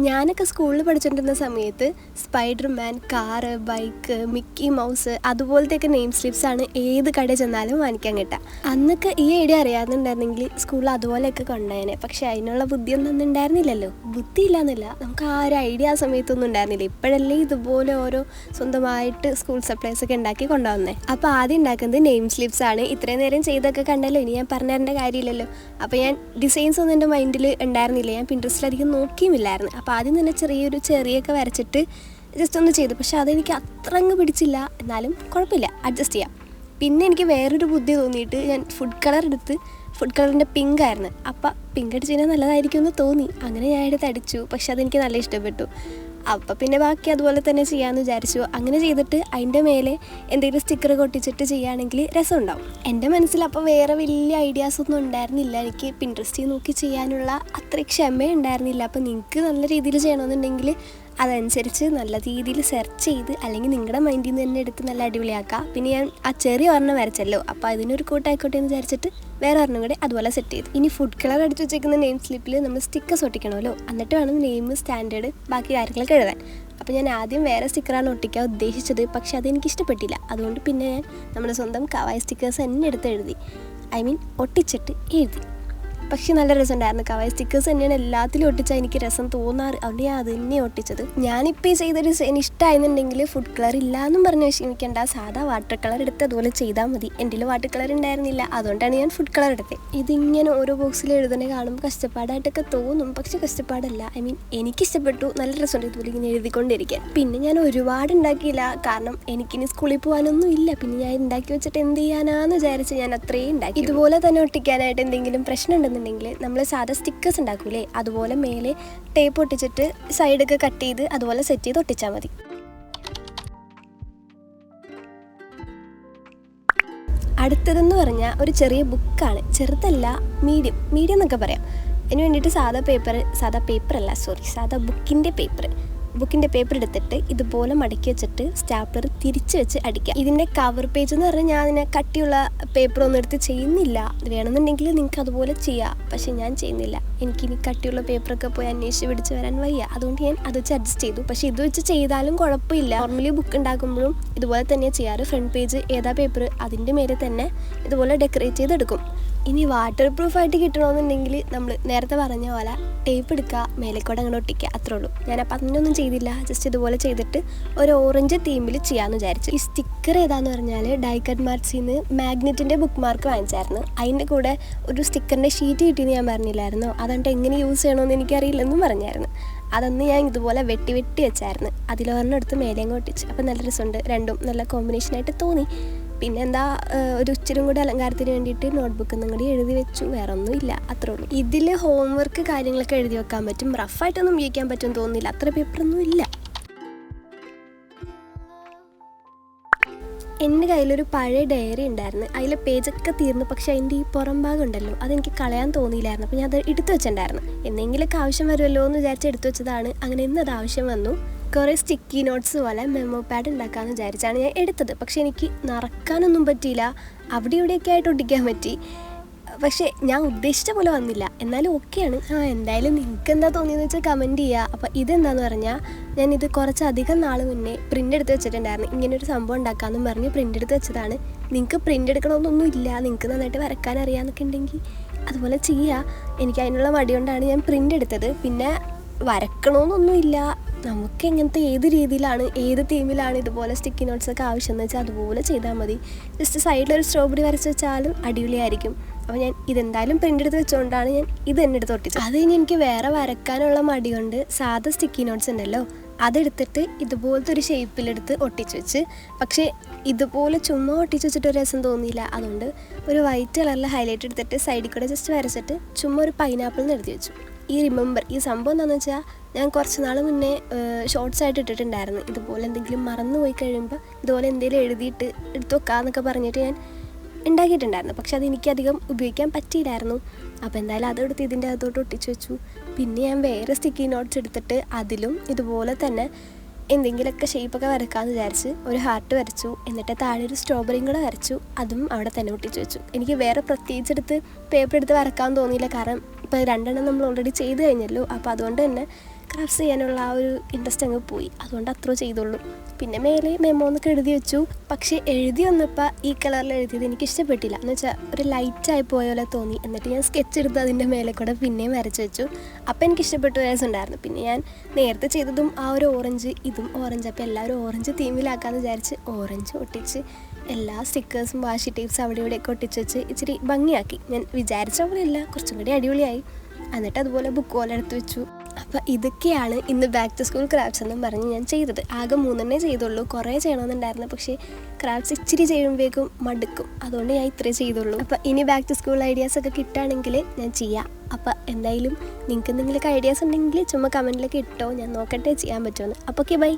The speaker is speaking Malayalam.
ഞാനൊക്കെ സ്കൂളിൽ പഠിച്ചുകൊണ്ടിരുന്ന സമയത്ത് Spiderman, car, bike, Mickey Mouse അതുപോലത്തെയൊക്കെ നെയിം സ്ലിപ്സാണ് ഏത് കടയിൽ ചെന്നാലും വാങ്ങിക്കാൻ കിട്ടുക. അന്നൊക്കെ ഈ ഐഡിയ അറിയാമെന്നുണ്ടായിരുന്നെങ്കിൽ സ്കൂളിൽ അതുപോലെയൊക്കെ കൊണ്ടുപോയേനെ. പക്ഷേ അതിനുള്ള ബുദ്ധിയൊന്നും അന്ന് ഉണ്ടായിരുന്നില്ലല്ലോ. ബുദ്ധിയില്ല എന്നല്ല, നമുക്ക് ആ ഒരു ഐഡിയ ആ സമയത്തൊന്നും ഉണ്ടായിരുന്നില്ല. ഇപ്പോഴല്ലേ ഇതുപോലെ ഓരോ സ്വന്തമായിട്ട് സ്കൂൾ സപ്ലൈസ് ഒക്കെ ഉണ്ടാക്കി കൊണ്ടുവന്നേ. അപ്പോൾ ആദ്യം ഉണ്ടാക്കുന്നത് നെയിം സ്ലിപ്സാണ്. ഇത്രയും നേരം ചെയ്തൊക്കെ കണ്ടല്ലോ, ഇനി ഞാൻ പറഞ്ഞു തരേണ്ട കാര്യമില്ലല്ലോ. അപ്പോൾ ഞാൻ ഡിസൈൻസ് ഒന്നും എൻ്റെ മൈൻഡിൽ ഉണ്ടായിരുന്നില്ല. ഞാൻ പിൻട്രസ്റ്റിലധികം നോക്കിയുമില്ലായിരുന്നു. അപ്പോൾ ആദ്യം തന്നെ ചെറിയൊരു ചെറിയൊക്കെ വരച്ചിട്ട് ജസ്റ്റ് ഒന്ന് ചെയ്തു. പക്ഷെ അതെനിക്ക് അത്ര അങ്ങ് പിടിച്ചില്ല. എന്നാലും കുഴപ്പമില്ല, അഡ്ജസ്റ്റ് ചെയ്യാം. പിന്നെ എനിക്ക് വേറൊരു ബുദ്ധി തോന്നിയിട്ട് ഞാൻ ഫുഡ് കളറിൻ്റെ പിങ്ക് ആയിരുന്നു. അപ്പം പിങ്ക് അടിച്ച് കഴിഞ്ഞാൽ നല്ലതായിരിക്കും എന്ന് തോന്നി. അങ്ങനെ ഞാൻ എടുത്ത് അടിച്ചു. പക്ഷെ അതെനിക്ക് നല്ല ഇഷ്ടപ്പെട്ടു. അപ്പം പിന്നെ ബാക്കി അതുപോലെ തന്നെ ചെയ്യാമെന്ന് വിചാരിച്ചു. അങ്ങനെ ചെയ്തിട്ട് അതിൻ്റെ മേലെ എന്തെങ്കിലും സ്റ്റിക്കർ ഒട്ടിച്ചിട്ട് ചെയ്യുകയാണെങ്കിൽ രസമുണ്ടാവും. എൻ്റെ മനസ്സിൽ അപ്പോൾ വേറെ വലിയ ഐഡിയാസൊന്നും ഉണ്ടായിരുന്നില്ല. എനിക്ക് പിൻട്രസ്റ്റിൽ നോക്കി ചെയ്യാനുള്ള അത്ര ക്ഷമ ഉണ്ടായിരുന്നില്ല. അപ്പോൾ നിങ്ങൾക്ക് നല്ല രീതിയിൽ ചെയ്യണമെന്നുണ്ടെങ്കിൽ അതനുസരിച്ച് നല്ല രീതിയിൽ സെർച്ച് ചെയ്ത് അല്ലെങ്കിൽ നിങ്ങളുടെ മൈൻഡിൽ നിന്ന് തന്നെ എടുത്ത് നല്ല അടിപൊളിയാക്കുക. പിന്നെ ഞാൻ ആ ചെറിയ ഒരെണ്ണം വരച്ചല്ലോ, അപ്പോൾ അതിനൊരു കൂട്ടായിക്കോട്ടെ എന്ന് വിചാരിച്ചിട്ട് വേറെ ഒരെണ്ണം കൂടെ അതുപോലെ സെറ്റ് ചെയ്തു. ഇനി ഫുഡ് കളർ അടിച്ച് വെച്ചേക്കുന്ന നെയിം സ്ലിപ്പിൽ നമ്മൾ സ്റ്റിക്കേഴ്സ് ഒട്ടിക്കണമല്ലോ, എന്നിട്ട് വേണം നെയിം, സ്റ്റാൻഡേർഡ്, ബാക്കി കാര്യങ്ങളൊക്കെ എഴുതാൻ. അപ്പോൾ ഞാൻ ആദ്യം വേറെ സ്റ്റിക്കറാണ് ഒട്ടിക്കാൻ ഉദ്ദേശിച്ചത്. പക്ഷെ അതെനിക്ക് ഇഷ്ടപ്പെട്ടില്ല. അതുകൊണ്ട് പിന്നെ ഞാൻ നമ്മുടെ സ്വന്തം കവായി സ്റ്റിക്കേഴ്സ് തന്നെ എടുത്ത് എഴുതി. ഒട്ടിച്ചിട്ട് എഴുതി. പക്ഷെ നല്ല രസമുണ്ടായിരുന്നു. കവായി സ്റ്റിക്കേഴ്സ് തന്നെയാണ് എല്ലാത്തിലും ഒട്ടിച്ചാൽ എനിക്ക് രസം തോന്നാറ്. അതുകൊണ്ട് ഞാൻ അത് തന്നെ ഒട്ടിച്ചത്. ഞാനിപ്പോൾ ഈ ചെയ്തൊരു ഡിസൈൻ ഇഷ്ടമായിരുന്നുണ്ടെങ്കിൽ ഫുഡ് കളർ ഇല്ല എന്നും പറഞ്ഞ് വിഷമിക്കേണ്ട, സാധാ വാട്ടർ കളർ എടുത്ത് അതുപോലെ ചെയ്താൽ മതി. എൻ്റെ വാട്ടർ കളർ ഉണ്ടായിരുന്നില്ല, അതുകൊണ്ടാണ് ഞാൻ ഫുഡ് കളർ എടുത്തത്. ഇതിങ്ങനെ ഓരോ ബോക്സിൽ എഴുതണേ കാണുമ്പോൾ കഷ്ടപ്പാടായിട്ടൊക്കെ തോന്നും. പക്ഷെ കഷ്ടപ്പാടല്ല, എനിക്കിഷ്ടപ്പെട്ടു. നല്ല രസമുണ്ട് ഇതുപോലെ ഇങ്ങനെ എഴുതിക്കൊണ്ടിരിക്കാൻ. പിന്നെ ഞാൻ ഒരുപാട് ഉണ്ടാക്കിയില്ല, കാരണം എനിക്കിനി സ്കൂളിൽ പോകാനൊന്നും ഇല്ല. പിന്നെ ഞാൻ ഉണ്ടാക്കി വെച്ചിട്ട് എന്ത് ചെയ്യാനാന്ന് വിചാരിച്ച് ഞാൻ അത്രയും ഉണ്ടാക്കി. ഇതുപോലെ തന്നെ ഒട്ടിക്കാനായിട്ട് എന്തെങ്കിലും പ്രശ്നം ഉണ്ടെന്നുണ്ടെങ്കിൽ നമ്മൾ സാധാ സ്റ്റിക്കേഴ്സ് ഉണ്ടാക്കൂലേ, അതുപോലെ മേലെ ടേപ്പ് ഒട്ടിച്ചിട്ട് സൈഡൊക്കെ കട്ട് ചെയ്ത് അതുപോലെ സെറ്റ് ചെയ്ത് ഒട്ടിച്ചാൽ മതി. അടുത്തതെന്ന് പറഞ്ഞാൽ ഒരു ചെറിയ ബുക്കാണ്. ചെറുതല്ല, മീഡിയം എന്നൊക്കെ പറയാം. അതിന് വേണ്ടിയിട്ട് സാധാ ബുക്കിൻ്റെ പേപ്പർ എടുത്തിട്ട് ഇതുപോലെ മടക്കി വെച്ചിട്ട് സ്റ്റാപ്ലർ തിരിച്ച് വെച്ച് അടിക്കുക. ഇതിൻ്റെ കവർ പേജ് എന്ന് പറഞ്ഞാൽ ഞാൻ അതിനെ കട്ടിയുള്ള പേപ്പറൊന്നും എടുത്ത് ചെയ്യുന്നില്ല. വേണമെന്നുണ്ടെങ്കിൽ നിങ്ങൾക്ക് അതുപോലെ ചെയ്യാം, പക്ഷേ ഞാൻ ചെയ്യുന്നില്ല. എനിക്കിനി കട്ടിയുള്ള പേപ്പറൊക്കെ പോയി അന്വേഷിച്ച് പിടിച്ച് വരാൻ വയ്യ. അതുകൊണ്ട് ഞാൻ അത് വെച്ച് അഡ്ജസ്റ്റ് ചെയ്തു. പക്ഷേ ഇത് വെച്ച് ചെയ്താലും കുഴപ്പമില്ല. നോർമലി ബുക്ക് ഉണ്ടാക്കുമ്പോഴും ഇതുപോലെ തന്നെയാണ് ചെയ്യാറ്. ഫ്രണ്ട് പേജ് ഏതാ പേപ്പർ അതിൻ്റെ മേലെ തന്നെ ഇതുപോലെ ഡെക്കറേറ്റ് ചെയ്തെടുക്കും. ഇനി വാട്ടർ പ്രൂഫായിട്ട് കിട്ടണമെന്നുണ്ടെങ്കിൽ നമ്മൾ നേരത്തെ പറഞ്ഞ പോലെ ടേപ്പ് എടുക്കുക, മേലേക്കൂടെ അങ്ങനെ ഒട്ടിക്കുക, അത്രേ ഉള്ളൂ. ഞാനപ്പോൾ അതിനൊന്നും ചെയ്തില്ല. ജസ്റ്റ് ഇതുപോലെ ചെയ്തിട്ട് ഒരു ഓറഞ്ച് തീമിൽ ചെയ്യാമെന്ന് വിചാരിച്ചു. ഈ സ്റ്റിക്കർ ഏതാന്ന് പറഞ്ഞാൽ ഡൈക്കട്ട് മാർക്സിൽ നിന്ന് മാഗ്നറ്റിൻ്റെ ബുക്ക് മാർക്ക് വാങ്ങിച്ചായിരുന്നു. അതിൻ്റെ കൂടെ ഒരു സ്റ്റിക്കറിൻ്റെ ഷീറ്റ് കിട്ടിയെന്ന് ഞാൻ പറഞ്ഞില്ലായിരുന്നോ, അതുകൊണ്ട് എങ്ങനെ യൂസ് ചെയ്യണമെന്ന് എനിക്കറിയില്ലെന്നും പറഞ്ഞായിരുന്നു. അതൊന്ന് ഞാൻ ഇതുപോലെ വെട്ടി വെച്ചായിരുന്നു. അതിലൊരെണ്ണം എടുത്ത് മേലേങ്ങ് ഒട്ടിച്ച്. അപ്പോൾ നല്ല രസമുണ്ട്, രണ്ടും നല്ല കോമ്പിനേഷനായിട്ട് തോന്നി. പിന്നെ ഒരു ഇച്ചിരി കൂടി അലങ്കാരത്തിന് വേണ്ടിയിട്ട് നോട്ട്ബുക്ക് കൂടി എഴുതി വെച്ചു. വേറെ ഒന്നും ഇല്ല, അത്രേ ഉള്ളൂ. ഇതിൽ ഹോംവർക്ക് കാര്യങ്ങളൊക്കെ എഴുതി വെക്കാൻ പറ്റും. റഫായിട്ടൊന്നും ഉപയോഗിക്കാൻ പറ്റുമെന്ന് തോന്നുന്നില്ല, അത്ര പേപ്പറൊന്നും ഇല്ല. എൻ്റെ കയ്യിലൊരു പഴയ ഡയറി ഉണ്ടായിരുന്നു. അതിലെ പേജൊക്കെ തീർന്നു. പക്ഷേ അതിൻ്റെ ഈ പുറം ഭാഗം ഉണ്ടല്ലോ, അതെനിക്ക് കളയാൻ തോന്നിയില്ലായിരുന്നു. അപ്പോൾ ഞാൻ അത് എടുത്തു വെച്ചിട്ടുണ്ടായിരുന്നു. എന്തെങ്കിലുമൊക്കെ ആവശ്യം വരുമല്ലോ എന്ന് വിചാരിച്ച് എടുത്തു വെച്ചതാണ്. അങ്ങനെ ഇന്നത് ആവശ്യം വന്നു. കുറേ സ്റ്റിക്കി നോട്ട്സ് പോലെ മെമ്മോ പാഡ് ഉണ്ടാക്കാമെന്ന് വിചാരിച്ചാണ് ഞാൻ എടുത്തത്. പക്ഷേ എനിക്ക് നിറക്കാനൊന്നും പറ്റിയില്ല. അവിടെ ഇവിടെയൊക്കെ ആയിട്ട് ഒട്ടിക്കാൻ പറ്റി. പക്ഷേ ഞാൻ ഉദ്ദേശിച്ച പോലെ വന്നില്ല. എന്നാലും ഓക്കെയാണ്. എന്തായാലും നിങ്ങൾക്ക് എന്താ തോന്നിയെന്ന് വെച്ചാൽ കമൻറ്റ് ചെയ്യുക. അപ്പോൾ ഇതെന്താണെന്ന് പറഞ്ഞാൽ ഞാനിത് കുറച്ചധികം നാൾ മുന്നേ പ്രിൻ്റ് എടുത്ത് വെച്ചിട്ടുണ്ടായിരുന്നു. ഇങ്ങനൊരു സംഭവം ഉണ്ടാക്കാമെന്നും പറഞ്ഞ് പ്രിൻ്റ് എടുത്ത് വെച്ചതാണ്. നിങ്ങൾക്ക് പ്രിൻ്റ് എടുക്കണമെന്നൊന്നും ഇല്ല, നിങ്ങൾക്ക് നന്നായിട്ട് വരക്കാൻ അറിയാമെന്നൊക്കെ ഉണ്ടെങ്കിൽ അതുപോലെ ചെയ്യുക. എനിക്ക് അതിനുള്ള മടി കൊണ്ടാണ് ഞാൻ പ്രിൻ്റ് എടുത്തത്. പിന്നെ വരക്കണമെന്നൊന്നുമില്ല. നമുക്ക് എങ്ങനത്തെ ഏത് രീതിയിലാണ്, ഏത് തീമിലാണ് ഇതുപോലെ സ്റ്റിക്കി നോട്ട്സൊക്കെ ആവശ്യമെന്ന് വെച്ചാൽ അതുപോലെ ചെയ്താൽ മതി. ജസ്റ്റ് സൈഡിലൊരു സ്ട്രോബെറി വരച്ച് വെച്ചാലും അടിപൊളിയായിരിക്കും. അപ്പോൾ ഞാൻ ഇതെന്തായാലും പ്രിൻ്റ് എടുത്ത് വെച്ചുകൊണ്ടാണ് ഞാൻ ഇത് തന്നെ എടുത്ത് ഒട്ടിച്ചത്. അത് കഴിഞ്ഞ് എനിക്ക് വേറെ വരക്കാനുള്ള മടി കൊണ്ട് സാധാ സ്റ്റിക്കി നോട്ട്സ് ഉണ്ടല്ലോ, അതെടുത്തിട്ട് ഇതുപോലത്തെ ഒരു ഷേപ്പിലെടുത്ത് ഒട്ടിച്ച് വെച്ച്. പക്ഷേ ഇതുപോലെ ചുമ്മാ ഒട്ടിച്ച് വെച്ചിട്ട് ഒരു രസം തോന്നിയില്ല. അതുകൊണ്ട് ഒരു വൈറ്റ് കളറിൽ ഹൈലൈറ്റ് എടുത്തിട്ട് സൈഡിൽ കൂടെ ജസ്റ്റ് വരച്ചിട്ട് ചുമ്മാ ഒരു പൈനാപ്പിൾ എഴുതി വെച്ചു. ഈ സംഭവം എന്താണെന്ന് വെച്ചാൽ ഞാൻ കുറച്ച് നാൾ മുന്നേ ഷോർട്സ് ആയിട്ട് ഇട്ടിട്ടുണ്ടായിരുന്നു. ഇതുപോലെ എന്തെങ്കിലും മറന്നു പോയി കഴിയുമ്പോൾ ഇതുപോലെ എന്തെങ്കിലും എഴുതിയിട്ട് എടുത്ത് വെക്കാമെന്നൊക്കെ പറഞ്ഞിട്ട് ഞാൻ ഉണ്ടാക്കിയിട്ടുണ്ടായിരുന്നു. പക്ഷെ അതെനിക്കധികം ഉപയോഗിക്കാൻ പറ്റിയില്ലായിരുന്നു. അപ്പോൾ എന്തായാലും അതെടുത്ത് ഇതിൻ്റെ അകത്തോട്ട് ഒട്ടിച്ച് വെച്ചു. പിന്നെ ഞാൻ വേറെ സ്റ്റിക്കി നോട്ട്സ് എടുത്തിട്ട് അതിലും ഇതുപോലെ തന്നെ എന്തെങ്കിലുമൊക്കെ ഷേപ്പൊക്കെ വരക്കാമെന്ന് വിചാരിച്ച് ഒരു ഹാർട്ട് വരച്ചു. എന്നിട്ട് താഴെ ഒരു സ്ട്രോബെറിയും കൂടെ വരച്ചു. അതും അവിടെ തന്നെ ഒട്ടിച്ച് വെച്ചു. എനിക്ക് വേറെ പ്രത്യേകിച്ചെടുത്ത് പേപ്പർ എടുത്ത് വരക്കാൻ തോന്നിയില്ല. കാരണം ഇപ്പോൾ 2 നമ്മൾ ഓൾറെഡി ചെയ്ത് കഴിഞ്ഞല്ലോ. അപ്പോൾ അതുകൊണ്ട് തന്നെ ക്രാഫ്റ്റ്സ് ചെയ്യാനുള്ള ആ ഒരു ഇൻട്രസ്റ്റ് അങ്ങ് പോയി. അതുകൊണ്ട് അത്ര ചെയ്തുള്ളൂ. പിന്നെ മേലെ മെമ്മോ എന്നൊക്കെ എഴുതി വെച്ചു. പക്ഷേ എഴുതി വന്നപ്പോൾ ഈ കളറിൽ എഴുതിയത് എനിക്ക് ഇഷ്ടപ്പെട്ടില്ല. എന്ന് വെച്ചാൽ ഒരു ലൈറ്റായി പോയ പോലെ തോന്നി. എന്നിട്ട് ഞാൻ സ്കെച്ച് എടുത്ത് അതിൻ്റെ മേലെ കൂടെ പിന്നെയും വരച്ച് വെച്ചു. അപ്പോൾ എനിക്ക് ഇഷ്ടപ്പെട്ട ഉണ്ടായിരുന്നു. പിന്നെ ഞാൻ നേരത്തെ ചെയ്തതും ആ ഒരു ഓറഞ്ച്, ഇതും ഓറഞ്ച്. അപ്പോൾ എല്ലാവരും ഓറഞ്ച് തീമിലാക്കാമെന്ന് വിചാരിച്ച് ഓറഞ്ച് ഒട്ടിച്ച് എല്ലാ സ്റ്റിക്കേഴ്സും വാഷി ടേപ്സ് അവിടെ ഇവിടെയൊക്കെ ഒട്ടിച്ച് വെച്ച് ഇച്ചിരി ഭംഗിയാക്കി. ഞാൻ വിചാരിച്ച പോലെയല്ല, കുറച്ചും കൂടി അടിപൊളിയായി. എന്നിട്ട് അതുപോലെ ബുക്ക് പോലെ എടുത്ത് വെച്ചു. അപ്പോൾ ഇതൊക്കെയാണ് ഇന്ന് ബാക്ക് ടു സ്കൂൾ ക്രാഫ്റ്റ്സ് എന്നും പറഞ്ഞ് ഞാൻ ചെയ്തത്. ആകെ 3 ചെയ്തുള്ളൂ. കുറേ ചെയ്യണമെന്നുണ്ടായിരുന്നു. പക്ഷേ ക്രാഫ്റ്റ്സ് ഇച്ചിരി ചെയ്യുമ്പോഴേക്കും മടുക്കും. അതുകൊണ്ട് ഞാൻ ഇത്രേ ചെയ്തുള്ളൂ. അപ്പോൾ ഇനി ബാക്ക് ടു സ്കൂൾ ഐഡിയാസൊക്കെ കിട്ടുകയാണെങ്കിൽ ഞാൻ ചെയ്യാം. അപ്പോൾ എന്തായാലും നിങ്ങൾക്ക് എന്തെങ്കിലുമൊക്കെ ഐഡിയാസ് ഉണ്ടെങ്കിൽ ചുമ്മാ കമൻറ്റിലൊക്കെ ഇട്ടോ, ഞാൻ നോക്കട്ടെ ചെയ്യാൻ പറ്റുമെന്ന്. അപ്പോൾ ഓക്കെ, ബൈ.